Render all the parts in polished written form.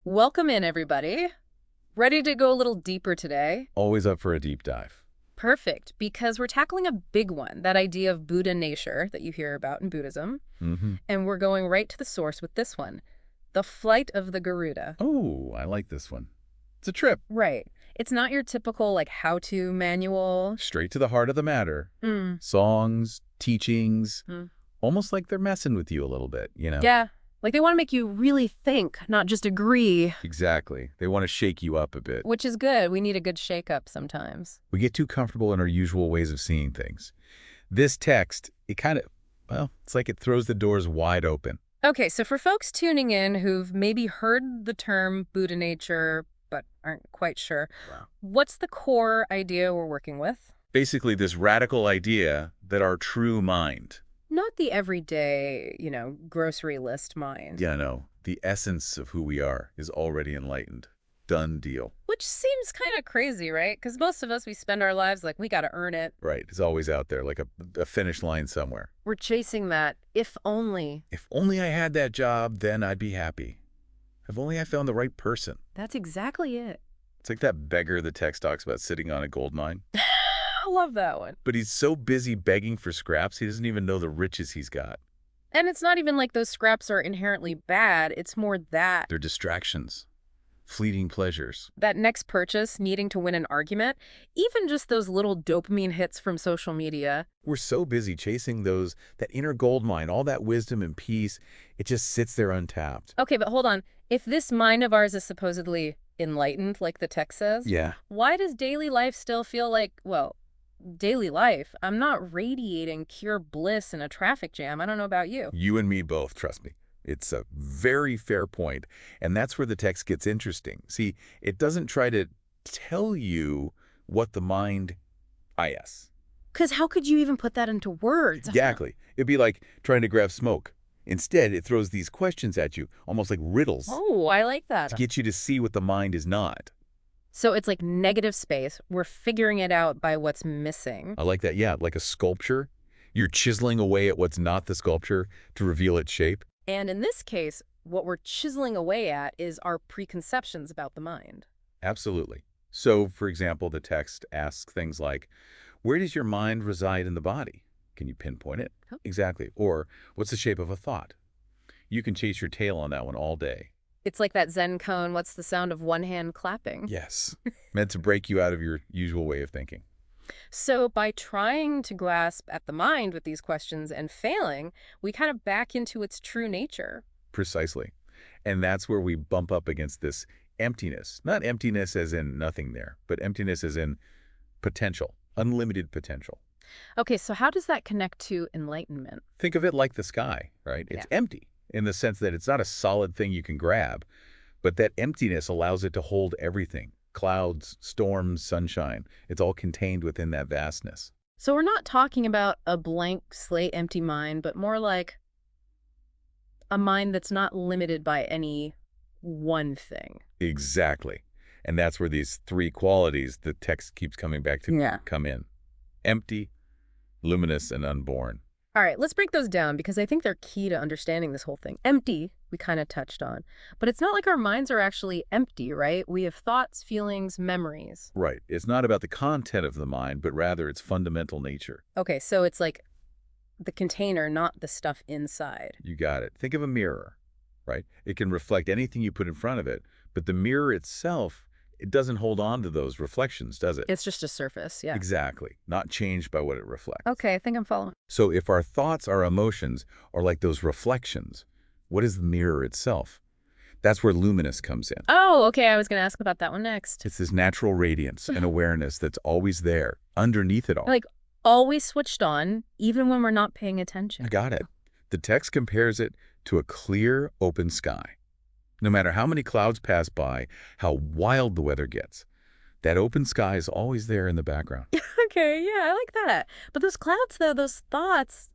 Welcome in, everybody. Ready to go a little deeper today? Always up for a deep dive. Perfect, because we're tackling a big one, that idea of Buddha nature that you hear about in Buddhism. And we're going right to the source with this one, the flight of the Garuda. Oh, I like this one. It's a trip. Right. It's not your typical, how-to manual. Straight to the heart of the matter. Songs, teachings, almost like they're messing with you a little bit, you know? Yeah, like they want to make you really think, not just agree. Exactly. They want to shake you up a bit. Which is good. We need a good shake-up sometimes. We get too comfortable in our usual ways of seeing things. This text, it's like it throws the doors wide open. Okay, so for folks tuning in who've maybe heard the term Buddha nature but aren't quite sure, what's the core idea we're working with? Basically, this radical idea that our true mind, Not the everyday, grocery list mind. the essence of who we are, is already enlightened. Done deal. Which seems kind of crazy, right? Because most of us, we spend our lives like, we got to earn it. Right. It's always out there, like a finish line somewhere. We're chasing that, if only. If only I had that job, then I'd be happy. If only I found the right person. That's exactly it. It's like that beggar the text talks about sitting on a gold mine. I love that one. But he's so busy begging for scraps, he doesn't even know the riches he's got. And it's not even like those scraps are inherently bad. It's more that. They're distractions, fleeting pleasures. That next purchase, needing to win an argument, even just those little dopamine hits from social media. We're so busy chasing that inner gold mine, all that wisdom and peace, it just sits there untapped. Okay, but hold on. If this mind of ours is supposedly enlightened, like the text says, Yeah. why does daily life still feel like, daily life? I'm not radiating pure bliss in a traffic jam. I don't know about you. You and me both, trust me. It's a very fair point, and that's where the text gets interesting. See, it doesn't try to tell you what the mind is. Because how could you even put that into words? Exactly. It'd be like trying to grab smoke. Instead, it throws these questions at you, almost like riddles, Oh, I like that. to get you to see what the mind is not. So it's like negative space. We're figuring it out by what's missing. I like that, yeah, like a sculpture. You're chiseling away at what's not the sculpture to reveal its shape. And in this case, what we're chiseling away at is our preconceptions about the mind. Absolutely. So, for example, the text asks things like, where does your mind reside in the body? Can you pinpoint it? Oh. Exactly. Or, what's the shape of a thought? You can chase your tail on that one all day. It's like that Zen koan, what's the sound of one hand clapping? Yes. Meant to break you out of your usual way of thinking. So by trying to grasp at the mind with these questions and failing, we kind of back into its true nature. Precisely. And that's where we bump up against this emptiness. Not emptiness as in nothing there, but emptiness as in potential, unlimited potential. Okay, so how does that connect to enlightenment? Think of it like the sky, right? It's empty in the sense that it's not a solid thing you can grab, but that emptiness allows it to hold everything. Clouds, storms, sunshine. It's all contained within that vastness. So we're not talking about a blank slate empty mind, but more like a mind that's not limited by any one thing. Exactly. And that's where these three qualities the text keeps coming back to come in. Empty, luminous, and unborn. All right, let's break those down because I think they're key to understanding this whole thing. Empty, we kind of touched on. But it's not like our minds are actually empty, right? We have thoughts, feelings, memories. Right. It's not about the content of the mind, but rather its fundamental nature. Okay, so it's like the container, not the stuff inside. You got it. Think of a mirror, right? It can reflect anything you put in front of it, but the mirror itself, it doesn't hold on to those reflections, does it? It's just a surface, yeah. Exactly. Not changed by what it reflects. Okay, I think I'm following. So if our thoughts, our emotions are like those reflections, what is the mirror itself? That's where luminous comes in. Oh, okay, I was going to ask about that one next. It's this natural radiance and awareness that's always there, underneath it all. Like always switched on, even when we're not paying attention. I got it. The text compares it to a clear, open sky. No matter how many clouds pass by, how wild the weather gets, that open sky is always there in the background. Okay, yeah, I like that. But those clouds, though, those thoughts,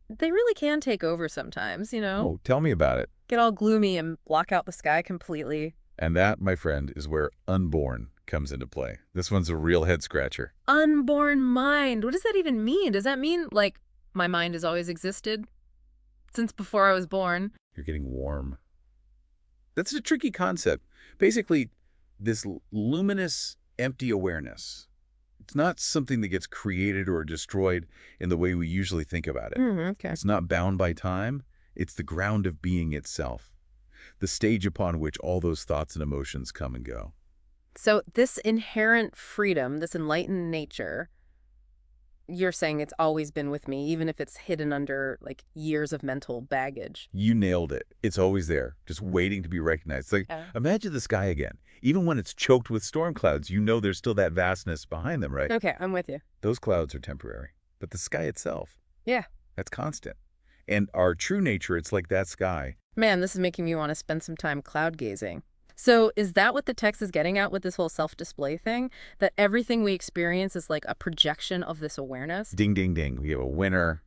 they really can take over sometimes, Oh, tell me about it. Get all gloomy and block out the sky completely. And that, my friend, is where unborn comes into play. This one's a real head-scratcher. Unborn mind. What does that even mean? Does that mean, like, my mind has always existed? Since before I was born? You're getting warm. That's a tricky concept Basically, this luminous, empty awareness. It's not something that gets created or destroyed in the way we usually think about it. Okay. It's not bound by time. It's the ground of being itself, the stage upon which all those thoughts and emotions come and go. So this inherent freedom, this enlightened nature, you're saying it's always been with me, even if it's hidden under, like, years of mental baggage. You nailed it. It's always there, just waiting to be recognized. It's like, Yeah. imagine the sky again. Even when it's choked with storm clouds, you know there's still that vastness behind them, right? Okay, I'm with you. Those clouds are temporary. But the sky itself, Yeah. that's constant. And our true nature, it's like that sky. Man, this is making me want to spend some time cloud gazing. So is that what the text is getting at with this whole self-display thing? That everything we experience is like a projection of this awareness? Ding, ding, ding. We have a winner.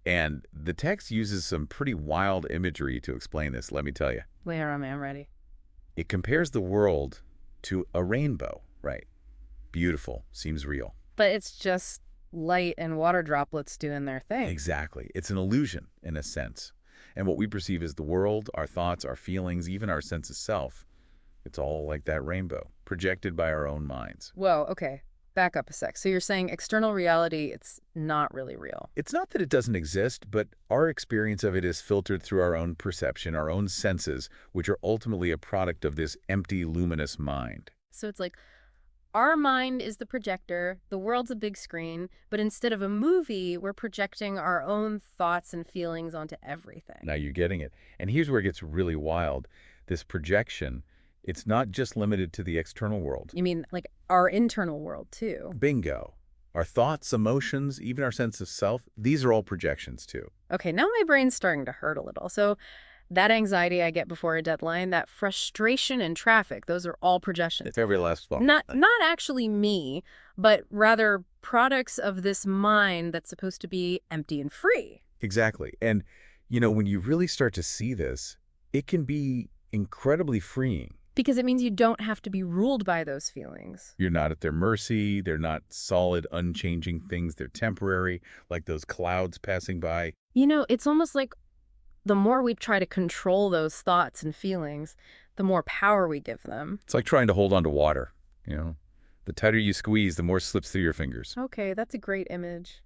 And the text uses some pretty wild imagery to explain this, let me tell you. Where am I? I'm ready. It compares the world to a rainbow, right? Beautiful, seems real. But it's just light and water droplets doing their thing. Exactly. It's an illusion, in a sense. And what we perceive as the world, our thoughts, our feelings, even our sense of self, it's all like that rainbow, projected by our own minds. Whoa, okay. Back up a sec. So you're saying external reality, it's not really real. It's not that it doesn't exist, but our experience of it is filtered through our own perception, our own senses, which are ultimately a product of this empty, luminous mind. So it's like our mind is the projector, the world's a big screen, but instead of a movie, we're projecting our own thoughts and feelings onto everything. Now you're getting it. And here's where it gets really wild. This projection, it's not just limited to the external world. You mean like our internal world too? Bingo. Our thoughts, emotions, even our sense of self, these are all projections too. Okay, now my brain's starting to hurt a little. So that anxiety I get before a deadline, that frustration in traffic, those are all projections. It's every last one. Not actually me, but rather products of this mind that's supposed to be empty and free. Exactly. And, when you really start to see this, it can be incredibly freeing. Because it means you don't have to be ruled by those feelings. You're not at their mercy. They're not solid, unchanging things. They're temporary, like those clouds passing by. It's almost like the more we try to control those thoughts and feelings, the more power we give them. It's like trying to hold on to water, The tighter you squeeze, the more it slips through your fingers. Okay, that's a great image.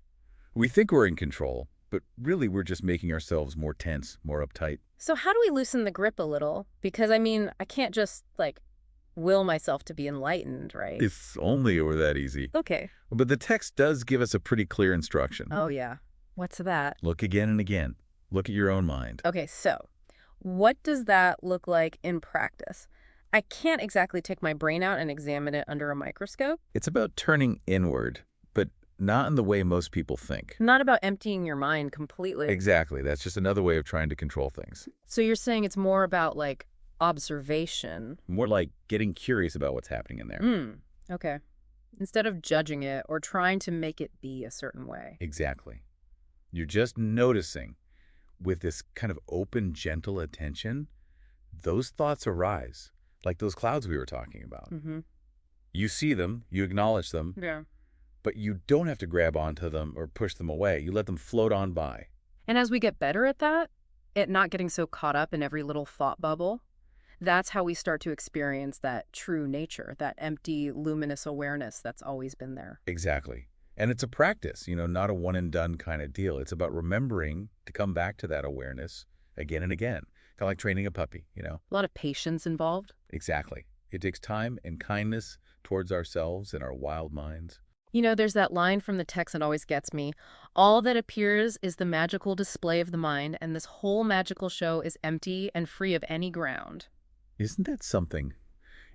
We think we're in control, but really we're just making ourselves more tense, more uptight. So how do we loosen the grip a little? Because, I can't just, will myself to be enlightened, right? If only it were that easy. Okay. But the text does give us a pretty clear instruction. Oh, yeah. What's that? Look again and again. Look at your own mind. Okay, so what does that look like in practice? I can't exactly take my brain out and examine it under a microscope. It's about turning inward, but not in the way most people think. Not about emptying your mind completely. Exactly. That's just another way of trying to control things. So you're saying it's more about, observation. More like getting curious about what's happening in there. Okay. Instead of judging it or trying to make it be a certain way. Exactly. You're just noticing. With this kind of open, gentle attention, those thoughts arise, like those clouds we were talking about. Mm-hmm. You see them, you acknowledge them, Yeah. but you don't have to grab onto them or push them away. You let them float on by. And as we get better at that, at not getting so caught up in every little thought bubble, that's how we start to experience that true nature, that empty, luminous awareness that's always been there. Exactly. And it's a practice, not a one-and-done kind of deal. It's about remembering to come back to that awareness again and again, kind of like training a puppy, A lot of patience involved. Exactly. It takes time and kindness towards ourselves and our wild minds. There's that line from the text that always gets me. All that appears is the magical display of the mind, and this whole magical show is empty and free of any ground. Isn't that something?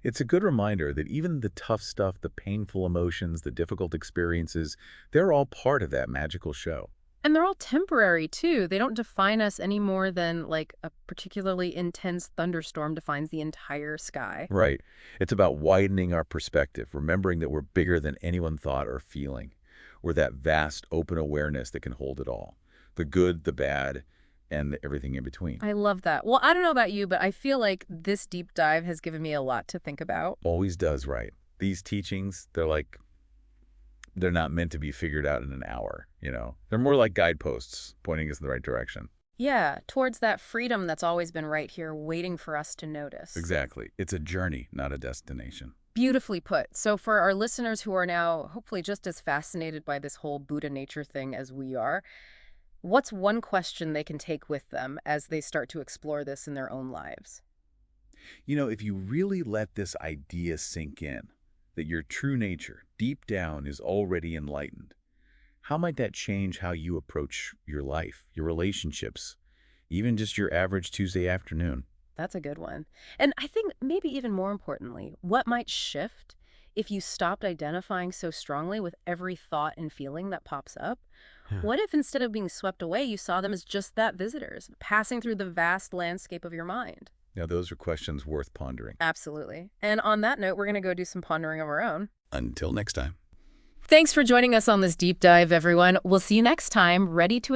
It's a good reminder that even the tough stuff, the painful emotions, the difficult experiences, they're all part of that magical show. And they're all temporary, too. They don't define us any more than, a particularly intense thunderstorm defines the entire sky. Right. It's about widening our perspective, remembering that we're bigger than anyone thought or feeling. We're that vast, open awareness that can hold it all. The good, the bad, and everything in between. I love that. Well, I don't know about you, but I feel like this deep dive has given me a lot to think about. Always does, right? These teachings, they're not meant to be figured out in an hour, They're more like guideposts pointing us in the right direction. Yeah, towards that freedom that's always been right here waiting for us to notice. Exactly. It's a journey, not a destination. Beautifully put. So, for our listeners who are now hopefully just as fascinated by this whole Buddha nature thing as we are, what's one question they can take with them as they start to explore this in their own lives? If you really let this idea sink in, that your true nature, deep down, is already enlightened, how might that change how you approach your life, your relationships, even just your average Tuesday afternoon? That's a good one. And I think maybe even more importantly, what might shift if you stopped identifying so strongly with every thought and feeling that pops up? Yeah. What if instead of being swept away, you saw them as just that visitors, passing through the vast landscape of your mind? Now, those are questions worth pondering. Absolutely. And on that note, we're going to go do some pondering of our own. Until next time. Thanks for joining us on this deep dive, everyone. We'll see you next time, ready to